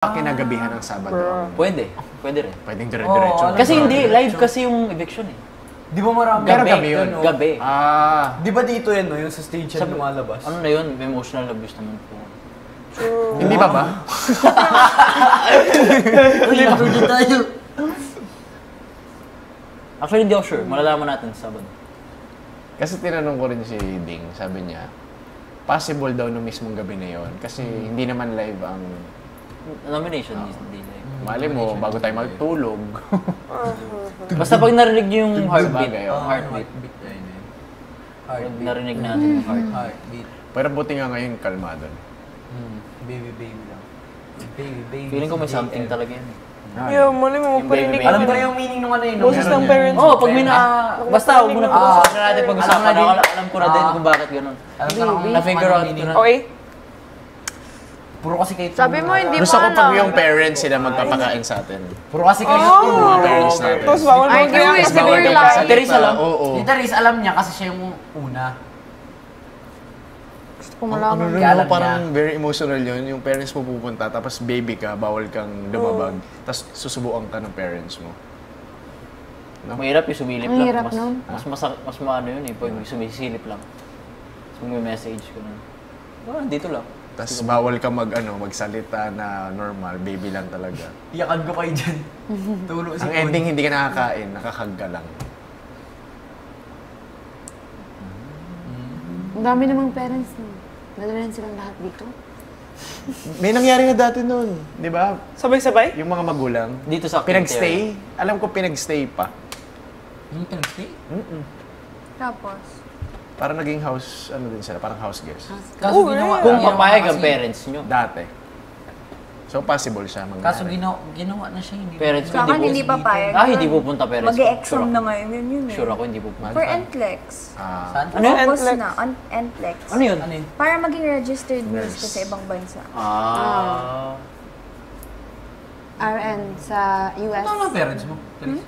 Kinagabihan ng Sabado. Pwede. Pwede rin. Pwedeng dire-diretso. Kasi hindi, live kasi yung eviction eh. Di ba marami? Gabi yun. Gabi. Di ba dito yan, no? Yung sa stage yan lumalabas? Ano na yun? Emotional abuse naman po. Hindi ba ba? Uy, natuloy tayo. Actually, hindi ako sure. Malalaman natin sa Sabado. Kasi tinanong ko rin si Ding, sabi niya, possible daw no mismong gabi na yon kasi hindi naman live ang Nomination hindi live. mali mo, bago tayo magtulog. Basta pag narinig niyo yung heartbeat, Heartbeat. pag narinig natin yung Heartbeat. Pero buti nga ngayon, kalmado. Baby lang. Baby. Feeling ko may something talaga yan. Yo, mali mo magparinig. Alam ko na yung meaning nung ano yun. Boses ng parents. Oo, pag basta huwag mo na pag-usapan na natin pag-usapan. Alam ko na din kung bakit ganun. Na-figure out ko na. Okay. Puro kasi kayo. Sabi mo, hindi Gusto mo ko alam. pag yung parents sila magpapakain sa atin. Puro kasi kayo. Yung mga parents natin. Tapos bawal mo kaya Tapos bawal siguro daw Sa Teresa alam. Oo. Si Therese, alam niya kasi siya yung una. Kung Ano malaman. rin Kaya mo, alam parang niya. very emotional yun. Yung parents mo pupunta, tapos baby ka, bawal kang lumabag. Tapos susubuan ka ng parents mo. Mahirap yung sumilip lang. Mahirap nun. Mas maano yun eh, pag sumisilip lang. So may message ko na. Dito lang. Tapos bawal ka magsalita na normal, baby lang talaga. Iyakan ko kayo dyan. Tulo si Ang ending, hindi ka nakakain, nakakag ka lang. Ang dami namang parents na. Nadala silang lahat dito. May nangyari na dati noon, di ba? Sabay-sabay? Yung mga magulang, Dito sa pinagstay. Alam ko pinagstay pa. Yung pinagstay? Tapos? Para naging house, din sila, parang house guest. Kaso ginawa. Kung papayag ang kasi- parents nyo. Dati. So possible siya mangyari. Kaso ginawa na siya hindi. Parents ko Sa akin, hindi papayag. hindi pupunta parents ko. Mag-e-exam na ngayon yun eh. Sure ako hindi pupunta. For NCLEX. Saan? Ano? Focus NCLEX. na on NCLEX. Ano yun? Ano yun? Para maging registered nurse ka sa ibang bansa. RN sa US. Ano ang parents mo? Therese?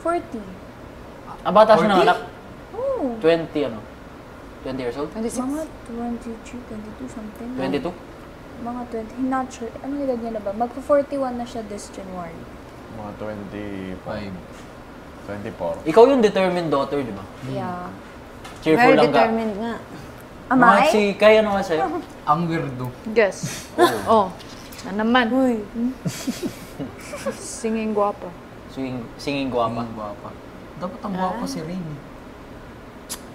40. Bata siya ng 40? anak. Oo. 20 years old? 26. Mga 23, 22 something. 22? Mga 20. Not sure. Anong edad niya na ba? Magpo-41 na siya this January. Mga 25, 24. Ikaw yung determined daughter, di ba? Yeah. Cheerful Very lang ka. determined nga. Amay? Si Kaya naman sa'yo. Ang weirdo. Guess. Oh. Na naman. Uy. Singing guwapa. Singing guwapa. Ang guwapa. Dapat ang guwapa si Rain.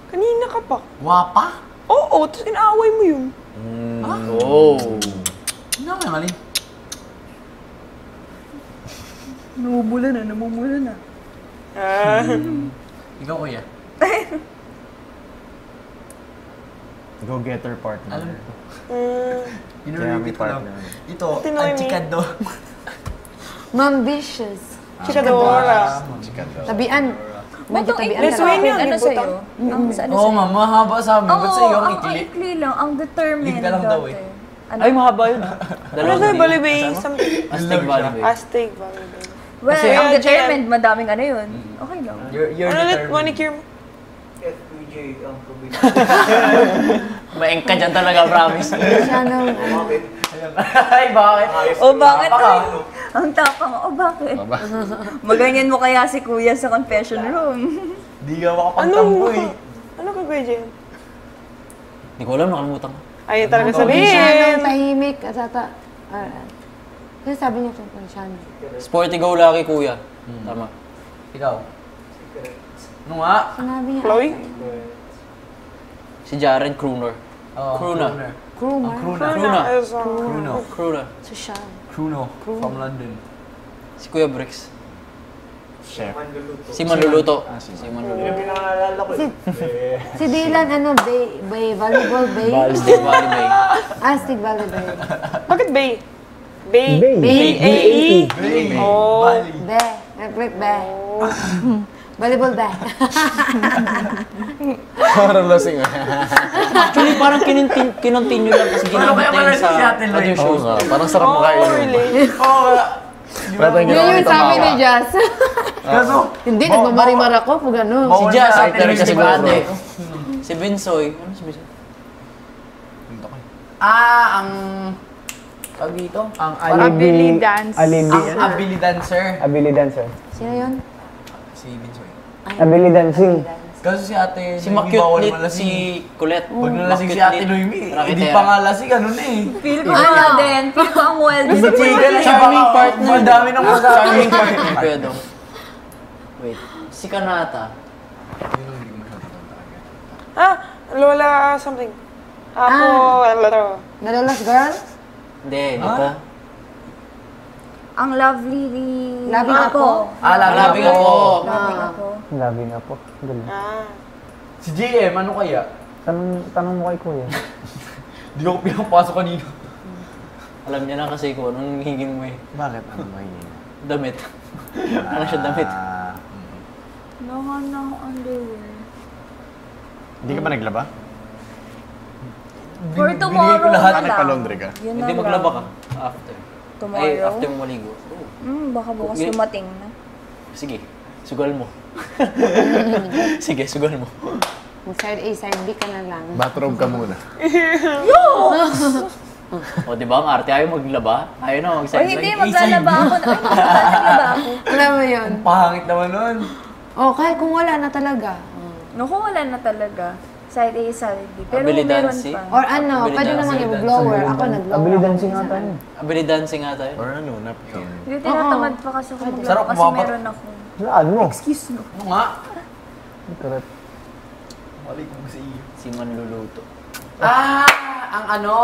Kanina ka pa. Guwapa? Oo, tapos inaaway mo yun. Oh. Hindi ako mali. Namumula na. Ikaw kuya. Go-getter partner. Alam ko. Kaya may Inuribit ko lang. partner. Ito, Tinoy ang me. chikado. Mambitious. Chikadora. Chika daw. Tabian. Medyo tabian Miss ka lang. Wayne yun, Ano di ba? sa'yo? Ang sa ano Oo, sa'yo? ma'am. Mahaba sa amin. Ba't sa iyo ang ang ikli? ikli lang. Ang determined Ikli ka lang daw daughter. eh. Ano? Ay, mahaba yun ah. Ano ba, Balibay? Something. Astig Valley Bay. Astig, Balibay. Well, Kasi- ang Kaya, determined, madaming ano yun. Okay lang. You're Ano ulit, determined. manicure mo? Maeng ka dyan talaga, promise. Siya nang, Ay, bakit? O bakit? Ang tapang. O bakit? Aba. Maganyan mo kaya si kuya sa confession room. Di ka makapagtampo eh. Ano ka, Kuya Jen? Hindi ko alam, nakalimutan ko. Ayaw talaga siya sabihin. nang tahimik at ata. Kasi sabi niya tungkol siya. Sporty go lucky, kuya. Tama. Ikaw? Ano nga? Sinabi niya. Chloe? Si Jaren Crooner. Oh, Cruna. Kruma. Cruna. Cruno. Crooner. So siya. Cruno. From London. Si Kuya Bricks. Chef. Si Manluluto. Si Si Manluluto. Si Dylan, volleyball, bay. Astig Valley Bay. Astig volleyball. Bakit Bay? Bay. Bay. B-A-E? Oh. Bali. Be. Great be. Volleyball be. Parang lasing Actually, parang kinontinue lang kasi ginamit na yun sa other shows. Oo nga, parang sarap Oh, makain. really? Parang Yun yung sabi ni Jazz. Kaso, Hindi, nagmamarimar ako pag ano. Si Jazz, actor Actor kasi siguro. ate. Si Binsoy. Ano si Binsoy? ang Tawag dito? Ang Abili dance. Ang Abili Dancer. Abili dancer. Sino yun? Si Vinsoy. Abili dancing. Kasi si ate Si Noemi Makyut bawal Lit, malasing. si Kulet. Pag nalasing si ate Noemi, hindi pa nga lasing, ano na eh. Feel ko ano din. Feel ko ang wild. Si Chika na siya, Charming baka partner. madami ng mga Charming partner. Kuya Dong. Wait. Si Kanata. Ah, Lola something. Ako, laro. Nalolas girl? Hindi, Nico. Ang lovely Loving ako. Labing ako. Loving ako. Labi na po. Galing. Ah. Si JM, ano kaya? Tanong mo kay kuya. Di ako pinapasok kanina. Alam niya na kasi kung anong hingin mo eh. Bakit? Ano mahingin? Damit. Ano siya damit? Nahan ng underwear. Hindi ka ba naglaba? For Binigay ko tomorrow lahat. na lang. Nagpa-laundry ka? Yun Hindi na maglaba lang. ka. After. Tomorrow? Ay, after mo maligo. Baka bukas Okay. dumating na. Sige, sugal mo. Sige, sugal mo. Side A, side B ka na lang. Bathrobe ka muna. O, di ba? Ang arte ayaw maglaba. Ayaw na O mag-side. hindi, maglalaba ako. Maglalaba ako. Alam mo yun? Pahangit naman nun. Oh, kahit kung wala na talaga. Naku, wala na talaga. Side A, side B. Pero Abili meron dancing? pa. Or ano, Abili pwede dancing, naman abili yung blower. Ako nag-blower. Abili ako dancing minsan. ata yun. Abili dancing nga tayo. Or ano, napkin. Hindi, tinatamad pa kasi ako maglaba Sarap, kasi kumabak. meron ako. Saan mo? Excuse me. Ano nga? Correct. Balik mo sa iyo. Si Manluluto. Ang ano?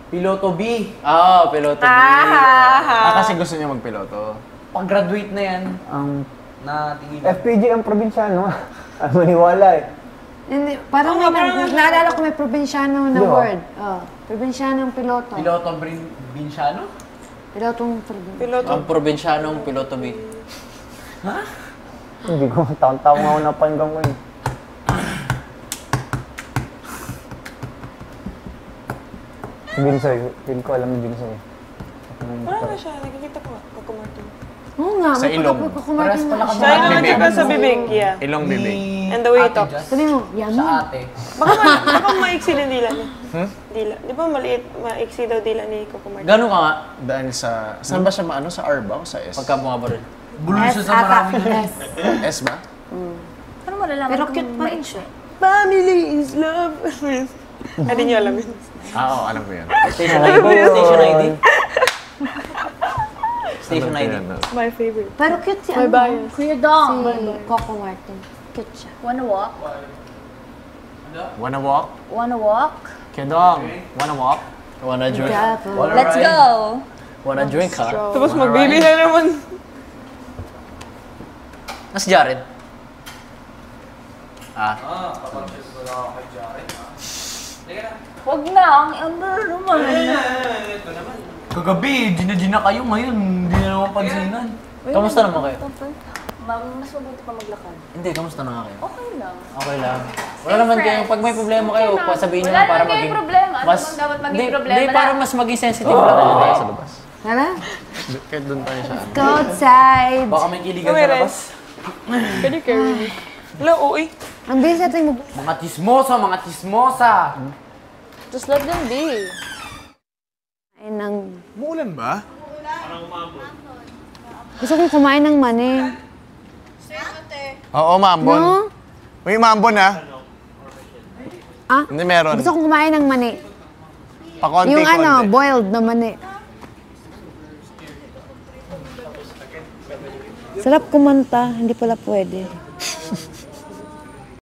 Piloto B. Piloto B. Kasi gusto niya magpiloto. Pag-graduate na yan. Ang Na tingin. FPJ ang probinsyano. Ang maniwala eh. Hindi, parang may naalala ko may probinsyano na Di ba? word. Oh, probinsyanong piloto. Piloto Binsyano? Pilotong probinsya. Piloto. Ang probinsyanong Piloto B. Hindi ko, taon-taon nga ako napanggang ko eh. Si Binsoy, feel ko alam ni Binsoy. Parang na siya, nakikita ko nga, Coco Martin. Oo nga, Sa may ilong. pagkakumartin na Sa siya. ilong at saka sa bibig, yeah. Ilong bibig. And the way he Ate talks. Jazz. Sabi mo, yummy. Sa ate. Baka maiksi din dila niya. Dila. Di ba maliit, maiksi daw dila ni Coco Martin? Gano'n ka nga? Dahil sa... Saan ba siya maano? Sa R ba o sa S? Pagka bumaba rin. Bulol siya sa marami. S. S ba? Ano malalaman Pero kung cute pa rin maiksi? Family is love. Hindi niyo alam yun. Oo, alam ko yan. Station ID. Station ID. Station ID. My favorite. Pero cute si My ano, bias. Kuya Dong. si Coco Martin. Cute siya. Wanna walk? Wanna walk? Wanna walk? Kedong, wanna walk? Wanna drink? Bravo. Let's go! Wanna drink ha? Tapos magbili na naman. Nas Jared. Huwag na, ang amber naman. Kagabi, gina kayo ngayon. Hindi na naman pansinan. Kamusta naman kayo? Mas mabuti pa maglakad. Hindi, kamusta na nga kayo? Okay lang. Okay lang. Wala naman kayo, pag may problema kayo, sabihin niyo Wala lang para naman kayong maging... problema. Ano bang dapat maging Hindi, problema Hindi, na? para mas maging sensitive lang. Sa labas. Hala? Kahit doon tayo sa ano. Go outside. Baka may kiligan sa Kumirin. labas. Can you carry me? Hello, uy. Ang bilis natin mag... Mga chismosa, mga chismosa. Just let them be. Ay, ng... Muulan ba? Gusto kong kumain ng mani. Oo, mambon. No? Uy, mambon ha. Ah? Hindi meron. Gusto kong kumain ng mani. Pakonti-konti. Yung ano, boiled na mani. Sarap kumanta, hindi pala pwede.